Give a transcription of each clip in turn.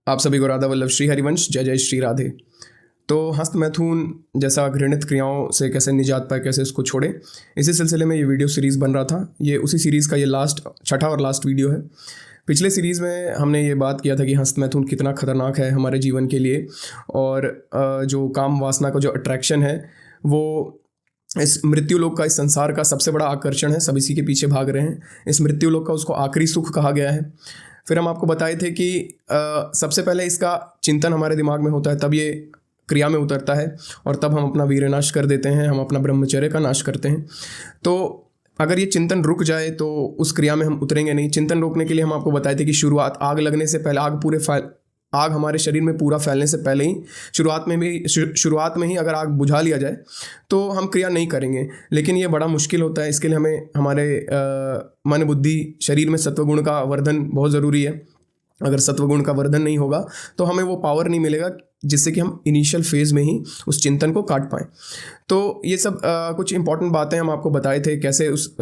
आप सभी को राधा वल्लभ श्री हरिवंश जय जय श्री राधे। तो हस्त मैथुन जैसा घृणित क्रियाओं से कैसे निजात पाए, कैसे उसको छोड़े, इसी सिलसिले में ये वीडियो सीरीज़ बन रहा था। ये उसी सीरीज़ का ये छठा और लास्ट वीडियो है। पिछले सीरीज़ में हमने ये बात किया था कि हस्त मैथुन कितना खतरनाक है हमारे जीवन के लिए, और जो काम वासना का जो अट्रैक्शन है वो इस मृत्यु लोक का, इस संसार का सबसे बड़ा आकर्षण है। सब इसी के पीछे भाग रहे हैं। इस मृत्यु लोक का उसको आखिरी सुख कहा गया है। फिर हम आपको बताए थे कि सबसे पहले इसका चिंतन हमारे दिमाग में होता है, तब ये क्रिया में उतरता है और तब हम अपना वीर्य नाश कर देते हैं, हम अपना ब्रह्मचर्य का नाश करते हैं। तो अगर ये चिंतन रुक जाए तो उस क्रिया में हम उतरेंगे नहीं। चिंतन रोकने के लिए हम आपको बताए थे कि शुरुआत आग लगने से पहले, आग हमारे शरीर में पूरा फैलने से पहले ही, शुरुआत में ही अगर आग बुझा लिया जाए तो हम क्रिया नहीं करेंगे। लेकिन ये बड़ा मुश्किल होता है। इसके लिए हमें हमारे मन बुद्धि शरीर में सत्वगुण का वर्धन बहुत ज़रूरी है। अगर सत्वगुण का वर्धन नहीं होगा तो हमें वो पावर नहीं मिलेगा जिससे कि हम इनिशियल फेज़ में ही उस चिंतन को काट पाएँ। तो ये सब कुछ इंपॉर्टेंट बातें हम आपको बताए थे, कैसे उस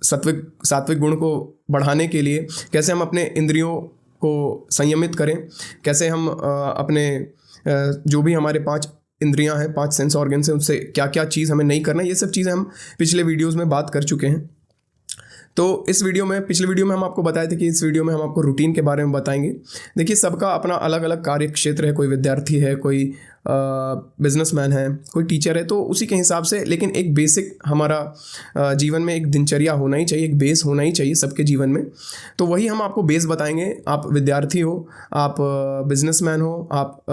सात्विक गुण को बढ़ाने के लिए कैसे हम अपने इंद्रियों को संयमित करें, कैसे हम अपने जो भी हमारे 5 इंद्रियां हैं, 5 सेंस ऑर्गन्स हैं, उनसे क्या क्या चीज़ हमें नहीं करना है। ये सब चीज़ें हम पिछले वीडियोस में बात कर चुके हैं। तो पिछले वीडियो में हम आपको बताए थे कि इस वीडियो में हम आपको रूटीन के बारे में बताएंगे। देखिए, सबका अपना अलग अलग कार्य क्षेत्र है। कोई विद्यार्थी है, कोई बिजनेसमैन है, कोई टीचर है, तो उसी के हिसाब से, लेकिन एक बेसिक हमारा जीवन में एक दिनचर्या होना ही चाहिए, एक बेस होना ही चाहिए सबके जीवन में। तो वही हम आपको बेस बताएंगे। आप विद्यार्थी हो, आप बिजनेसमैन हो, आप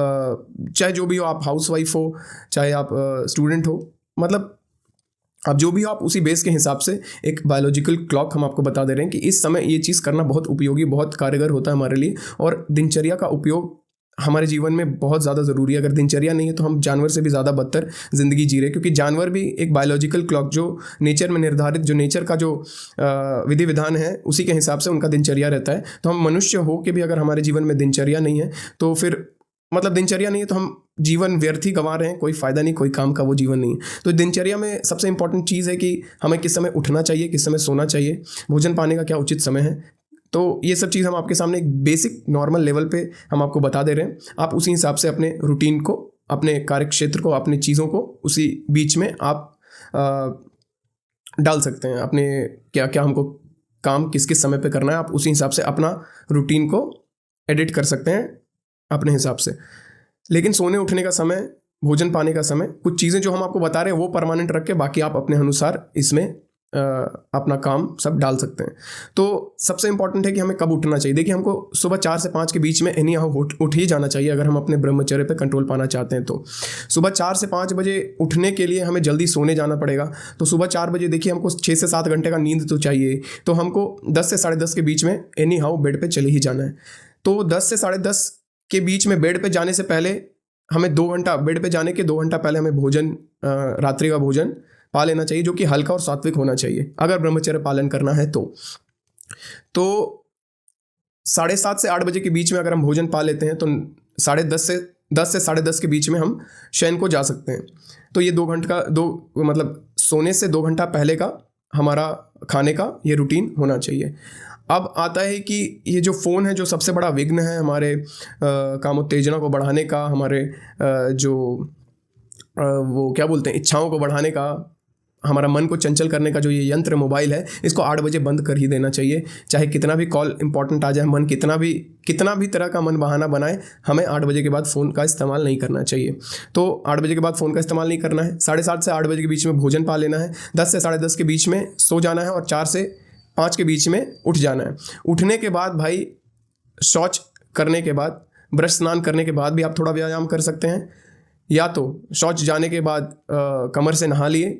चाहे जो भी हो, आप हाउसवाइफ हो, चाहे आप स्टूडेंट हो, मतलब अब जो भी हो, आप उसी बेस के हिसाब से एक बायोलॉजिकल क्लॉक हम आपको बता दे रहे हैं कि इस समय ये चीज़ करना बहुत उपयोगी, बहुत कारगर होता है हमारे लिए। और दिनचर्या का उपयोग हमारे जीवन में बहुत ज़्यादा ज़रूरी है। अगर दिनचर्या नहीं है तो हम जानवर से भी ज़्यादा बदतर ज़िंदगी जी रहे हैं, क्योंकि जानवर भी एक बायोलॉजिकल क्लॉक, जो नेचर में निर्धारित, जो नेचर का जो विधि विधान है, उसी के हिसाब से उनका दिनचर्या रहता है। तो हम मनुष्य हो के भी अगर हमारे जीवन में दिनचर्या नहीं है तो फिर दिनचर्या नहीं है तो हम जीवन व्यर्थ ही गंवा रहे हैं, कोई फ़ायदा नहीं, कोई काम का वो जीवन नहीं है। तो दिनचर्या में सबसे इंपॉर्टेंट चीज़ है कि हमें किस समय उठना चाहिए, किस समय सोना चाहिए, भोजन पाने का क्या उचित समय है। तो ये सब चीज़ हम आपके सामने एक बेसिक नॉर्मल लेवल पे हम आपको बता दे रहे हैं। आप उसी हिसाब से अपने रूटीन को, अपने कार्य क्षेत्र को, अपनी चीज़ों को उसी बीच में आप डाल सकते हैं। अपने क्या क्या हमको काम किस किस समय पे करना है, आप उसी हिसाब से अपना रूटीन को एडिट कर सकते हैं अपने हिसाब से। लेकिन सोने उठने का समय, भोजन पाने का समय, कुछ चीज़ें जो हम आपको बता रहे हैं वो परमानेंट रख के बाकी आप अपने अनुसार इसमें अपना काम सब डाल सकते हैं। तो सबसे इंपॉर्टेंट है कि हमें कब उठना चाहिए। देखिए, हमको सुबह 4 से 5 के बीच में एनी हाउ उठ ही जाना चाहिए अगर हम अपने ब्रह्मचर्य पे कंट्रोल पाना चाहते हैं। तो सुबह 4 से 5 बजे उठने के लिए हमें जल्दी सोने जाना पड़ेगा। तो सुबह 4 बजे देखिए, हमको 6 से 7 घंटे का नींद तो चाहिए। तो हमको 10 से 10:30 के बीच में एनी हाउ बेड पर चले ही जाना है। तो 10 से 10:30 के बीच में बेड पे जाने से पहले हमें 2 घंटा, बेड पे जाने के 2 घंटा पहले हमें भोजन, रात्रि का भोजन पा लेना चाहिए, जो कि हल्का और सात्विक होना चाहिए अगर ब्रह्मचर्य पालन करना है। तो 7:30 से 8 बजे के बीच में अगर हम भोजन पा लेते हैं तो 10 से 10:30 के बीच में हम शयन को जा सकते हैं। तो ये 2 घंटे का सोने से 2 घंटा पहले का हमारा खाने का ये रूटीन होना चाहिए। अब आता है कि ये जो फ़ोन है, जो सबसे बड़ा विघ्न है हमारे कामोत्तेजना को बढ़ाने का, हमारे वो क्या बोलते हैं, इच्छाओं को बढ़ाने का, हमारा मन को चंचल करने का जो ये यंत्र मोबाइल है, इसको 8 बजे बंद कर ही देना चाहिए। चाहे कितना भी कॉल इंपॉर्टेंट आ जाए, मन कितना भी तरह का मन बहाना बनाए, हमें 8 बजे के बाद फ़ोन का इस्तेमाल नहीं करना चाहिए। तो 8 बजे के बाद फ़ोन का इस्तेमाल नहीं करना है। 7:30 से 8 बजे के बीच में भोजन पा लेना है। 10 से 10:30 के बीच में सो जाना है और 4 से 5 के बीच में उठ जाना है। उठने के बाद भाई, शौच करने के बाद, ब्रश स्नान करने के बाद भी आप थोड़ा व्यायाम कर सकते हैं। या तो शौच जाने के बाद कमर से नहा लिए,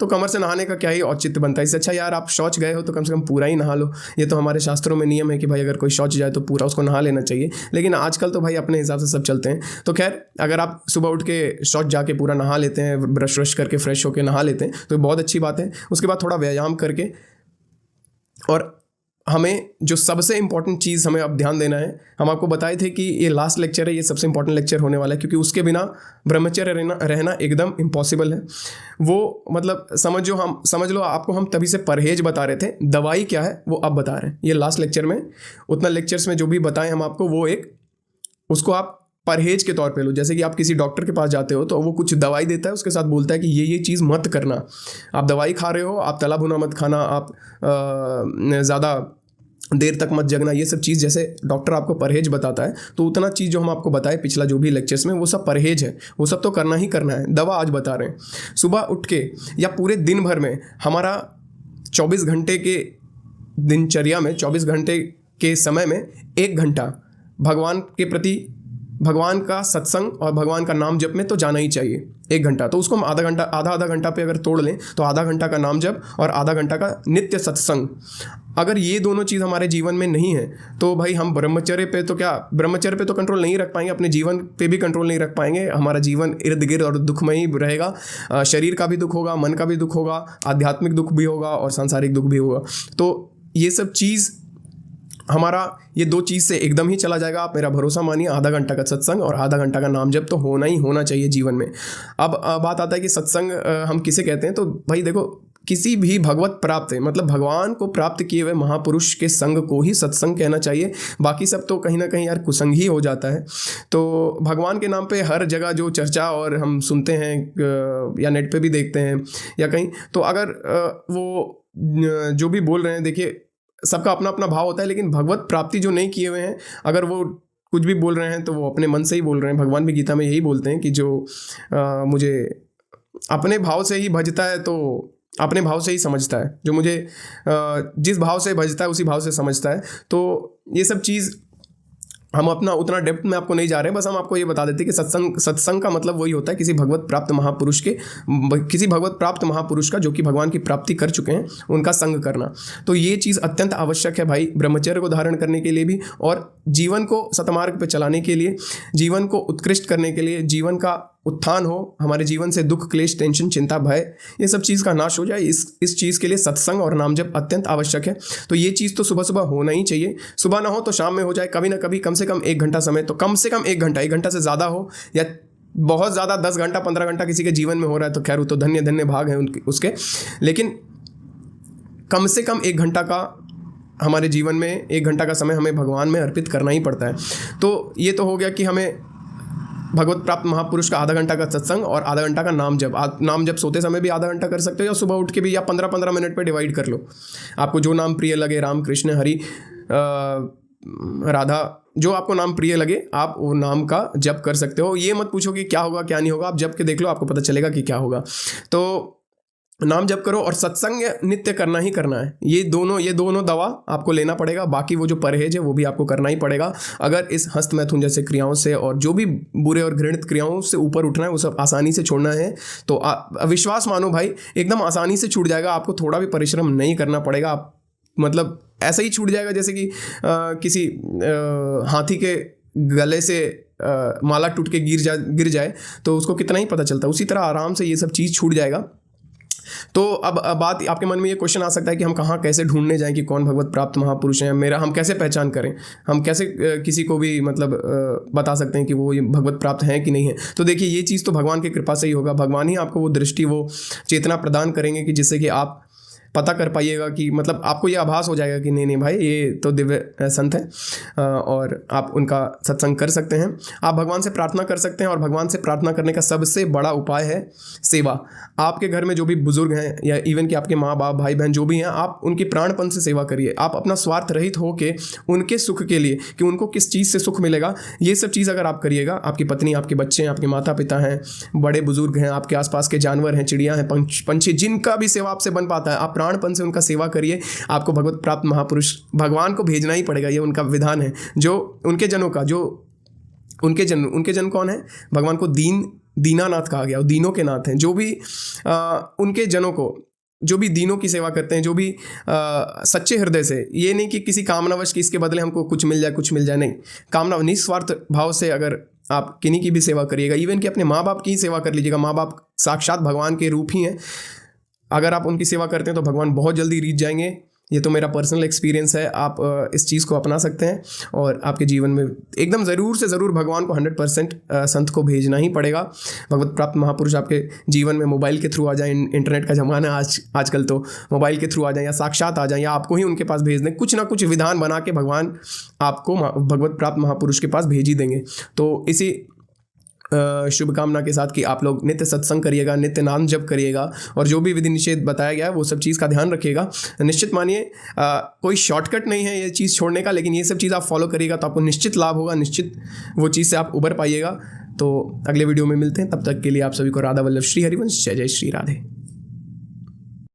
तो कमर से नहाने का क्या ही औचित्य बनता है। इससे अच्छा यार, आप शौच गए हो तो कम से कम पूरा ही नहा लो। ये तो हमारे शास्त्रों में नियम है कि भाई अगर कोई शौच जाए तो पूरा उसको नहा लेना चाहिए। लेकिन आजकल तो भाई अपने हिसाब से सब चलते हैं। तो खैर, अगर आप सुबह उठ के शौच जाके पूरा नहा लेते हैं, ब्रश व्रश करके फ्रेश होकर नहा लेते हैं, तो बहुत अच्छी बात है। उसके बाद थोड़ा व्यायाम करके और हमें जो सबसे इंपॉर्टेंट चीज़ हमें अब ध्यान देना है, हम आपको बताए थे कि ये लास्ट लेक्चर है, ये सबसे इंपॉर्टेंट लेक्चर होने वाला है, क्योंकि उसके बिना ब्रह्मचर्य रहना एकदम इम्पॉसिबल है। वो मतलब समझ लो आपको हम तभी से परहेज बता रहे थे, दवाई क्या है वो अब बता रहे हैं। ये लास्ट लेक्चर में, उतना लेक्चर्स में जो भी बताएं हम आपको, वो एक उसको आप परहेज के तौर पे लो। जैसे कि आप किसी डॉक्टर के पास जाते हो तो वो कुछ दवाई देता है, उसके साथ बोलता है कि ये चीज़ मत करना। आप दवाई खा रहे हो, आप तला भुना मत खाना, आप ज़्यादा देर तक मत जगना, ये सब चीज़ जैसे डॉक्टर आपको परहेज बताता है, तो उतना चीज़ जो हम आपको बताए पिछला जो भी लेक्चर्स में, वो सब परहेज है, वो सब तो करना ही करना है। दवा आज बता रहे हैं। सुबह उठ के या पूरे दिन भर में हमारा 24 घंटे के दिनचर्या में, 24 घंटे के समय में 1 घंटा भगवान के प्रति, भगवान का सत्संग और भगवान का नाम जप में तो जाना ही चाहिए। 1 घंटा, तो उसको हम आधा घंटा पे अगर तोड़ लें तो आधा घंटा का नाम जप और आधा घंटा का नित्य सत्संग। अगर ये दोनों चीज़ हमारे जीवन में नहीं है तो भाई हम ब्रह्मचर्य पे तो कंट्रोल नहीं रख पाएंगे, अपने जीवन पे भी कंट्रोल नहीं रख पाएंगे। हमारा जीवन इर्द गिर्द और दुखमयी रहेगा। शरीर का भी दुख होगा, मन का भी दुख होगा, आध्यात्मिक दुख भी होगा और सांसारिक दुख भी होगा। तो ये सब चीज़ हमारा, ये 2 चीज़ से एकदम ही चला जाएगा। आप मेरा भरोसा मानिए, आधा घंटा का सत्संग और आधा घंटा का नाम जप तो होना ही होना चाहिए जीवन में। अब बात आता है कि सत्संग हम किसे कहते हैं, तो भाई देखो, किसी भी भगवत प्राप्त है, मतलब भगवान को प्राप्त किए हुए महापुरुष के संग को ही सत्संग कहना चाहिए। बाकी सब तो कहीं ना कहीं यार कुसंग ही हो जाता है। तो भगवान के नाम पे हर जगह जो चर्चा और हम सुनते हैं या नेट पे भी देखते हैं या कहीं, तो अगर वो जो भी बोल रहे हैं, देखिए सबका अपना अपना भाव होता है, लेकिन भगवत प्राप्ति जो नहीं किए हुए हैं, अगर वो कुछ भी बोल रहे हैं तो वो अपने मन से ही बोल रहे हैं। भगवान भी गीता में यही बोलते हैं कि जो मुझे अपने भाव से ही भजता है तो अपने भाव से ही समझता है, जो मुझे जिस भाव से भजता है उसी भाव से समझता है। तो ये सब चीज़ हम अपना उतना डेप्थ में आपको नहीं जा रहे हैं, बस हम आपको ये बता देते हैं कि सत्संग का मतलब वही होता है किसी भगवत प्राप्त महापुरुष का जो कि भगवान की प्राप्ति कर चुके हैं, उनका संग करना। तो ये चीज़ अत्यंत आवश्यक है भाई, ब्रह्मचर्य को धारण करने के लिए भी और जीवन को सतमार्ग पे चलाने के लिए, जीवन को उत्कृष्ट करने के लिए, जीवन का उत्थान हो, हमारे जीवन से दुख, क्लेश, टेंशन, चिंता, भय, ये सब चीज़ का नाश हो जाए। इस चीज़ के लिए सत्संग और नाम जप अत्यंत आवश्यक है। तो ये चीज़ तो सुबह सुबह होना ही चाहिए। सुबह ना हो तो शाम में हो जाए, कभी ना कभी, कम से कम 1 घंटा समय, तो कम से कम 1 घंटा से ज़्यादा हो, या बहुत ज़्यादा 10 घंटा 15 घंटा किसी के जीवन में हो रहा है तो खैर वो तो धन्य धन्य भाग है उसके, लेकिन कम से कम 1 घंटा का हमारे जीवन में 1 घंटा का समय हमें भगवान में अर्पित करना ही पड़ता है। तो ये तो हो गया कि हमें भगवत प्राप्त महापुरुष का आधा घंटा का सत्संग और आधा घंटा का नाम जप। नाम जप सोते समय भी आधा घंटा कर सकते हो या सुबह उठ के भी, या 15-15 मिनट पे डिवाइड कर लो, आपको जो नाम प्रिय लगे, राम कृष्ण हरि राधा, जो आपको नाम प्रिय लगे आप वो नाम का जप कर सकते हो। ये मत पूछो कि क्या होगा क्या नहीं होगा, आप जप के देख लो, आपको पता चलेगा कि क्या होगा। तो नाम जप करो और सत्संग नित्य करना ही करना है। ये दोनों दवा आपको लेना पड़ेगा। बाकी वो जो परहेज है वो भी आपको करना ही पड़ेगा। अगर इस हस्त मैथुन जैसे क्रियाओं से और जो भी बुरे और घृणित क्रियाओं से ऊपर उठना है, वो सब आसानी से छोड़ना है, तो विश्वास मानो भाई, एकदम आसानी से छूट जाएगा। आपको थोड़ा भी परिश्रम नहीं करना पड़ेगा। आप मतलब ऐसा ही छूट जाएगा जैसे कि किसी हाथी के गले से माला टूट के गिर जाए तो उसको कितना ही पता चलता है, उसी तरह आराम से ये सब चीज़ छूट जाएगा। तो अब बात आपके मन में ये क्वेश्चन आ सकता है कि हम कहाँ कैसे ढूंढने जाएं कि कौन भगवत प्राप्त महापुरुष हैं, हम कैसे पहचान करें, हम कैसे किसी को भी मतलब बता सकते हैं कि वो ये भगवत प्राप्त हैं कि नहीं है। तो देखिए, ये चीज़ तो भगवान की कृपा से ही होगा। भगवान ही आपको वो दृष्टि, वो चेतना प्रदान करेंगे कि जिससे कि आप पता कर पाइएगा कि मतलब आपको ये आभास हो जाएगा कि नहीं भाई ये तो दिव्य संत है और आप उनका सत्संग कर सकते हैं। आप भगवान से प्रार्थना कर सकते हैं और भगवान से प्रार्थना करने का सबसे बड़ा उपाय है सेवा। आपके घर में जो भी बुजुर्ग हैं या इवन कि आपके माँ बाप भाई बहन जो भी हैं, आप उनकी प्राणपन से सेवा करिए। आप अपना स्वार्थ रहित होकर उनके सुख के लिए, कि उनको किस चीज़ से सुख मिलेगा, ये सब चीज़ अगर आप करिएगा, आपकी पत्नी, आपके बच्चे हैं, आपके माता पिता हैं, बड़े बुजुर्ग हैं, आपके आसपास के जानवर हैं, चिड़िया हैं, पंछी, जिनका भी सेवा आपसे बन पाता है, आप प्राणपन से उनका सेवा करिए। आपको भगवत प्राप्त महापुरुष भगवान को भेजना ही पड़ेगा, ये उनका विधान है। जो उनके जनों का, जो उनके जन कौन है, भगवान को दीनानाथ कहा गया, दीनों के नाथ हैं। जो भी उनके जनों को, जो भी दीनों की सेवा करते हैं, जो भी सच्चे हृदय से, ये नहीं कि किसी कामनावश कि इसके बदले हमको कुछ मिल जाए, नहीं, कामना निस्वार्थ भाव से अगर आप किन्हीं की भी सेवा करिएगा, इवन कि अपने माँ बाप की ही सेवा कर लीजिएगा। माँ बाप साक्षात भगवान के रूप ही हैं। अगर आप उनकी सेवा करते हैं तो भगवान बहुत जल्दी रीझ जाएंगे ये तो मेरा पर्सनल एक्सपीरियंस है। आप इस चीज़ को अपना सकते हैं और आपके जीवन में एकदम ज़रूर से ज़रूर भगवान को 100% संत को भेजना ही पड़ेगा। भगवत प्राप्त महापुरुष आपके जीवन में मोबाइल के थ्रू आ जाए, इंटरनेट का ज़माना आजकल तो मोबाइल के थ्रू आ जाए या साक्षात आ जाए या आपको ही उनके पास भेज दें, कुछ ना कुछ विधान बना के भगवान आपको भगवत प्राप्त महापुरुष के पास भेज ही देंगे। तो इसी शुभकामना के साथ कि आप लोग नित्य सत्संग करिएगा, नित्य नाम जप करिएगा और जो भी विधि निषेध बताया गया है वो सब चीज़ का ध्यान रखिएगा। निश्चित मानिए कोई शॉर्टकट नहीं है ये चीज़ छोड़ने का, लेकिन ये सब चीज़ आप फॉलो करिएगा तो आपको निश्चित लाभ होगा, निश्चित वो चीज़ से आप उबर पाइएगा। तो अगले वीडियो में मिलते हैं, तब तक के लिए आप सभी को राधा वल्लभ श्री हरिवंश। जय जय श्री राधे।